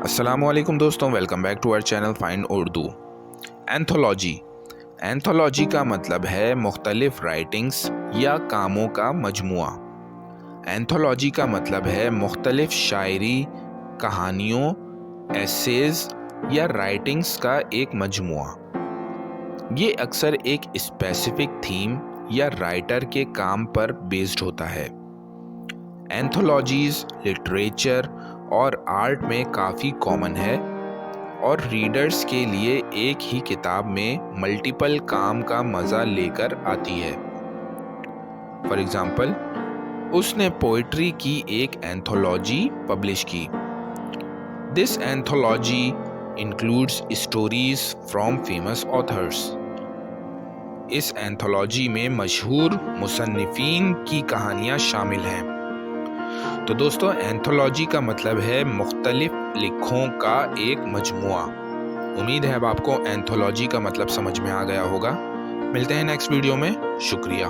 अस्सलाम वालेकुम दोस्तों, welcome back to our channel find Urdu. Anthology. Anthology का मतलब है मुख्तलिफ राइटिंग्स या कामों का मजमुआ। एंथोलॉजी का मतलब है मुख्तलिफ शायरी, कहानियों, एसेज या राइटिंग्स का एक मजमुआ। ये अक्सर एक स्पेसिफिक थीम या राइटर के काम पर बेस्ड होता है। एंथोलॉजीज लिटरेचर और आर्ट में काफ़ी कॉमन है और रीडर्स के लिए एक ही किताब में मल्टीपल काम का मज़ा लेकर आती है। फॉर एग्ज़ाम्पल, उसने पोइट्री की एक एंथोलॉजी पब्लिश की। This anthology includes stories from famous authors. इस एंथोलॉजी में मशहूर मुसन्निफीन की कहानियाँ शामिल हैं। तो दोस्तों, एंथोलॉजी का मतलब है मुख्तलिफ लिखों का एक मजमुआ। उम्मीद है अब आपको एंथोलॉजी का मतलब समझ में आ गया होगा। मिलते हैं नेक्स्ट वीडियो में। शुक्रिया।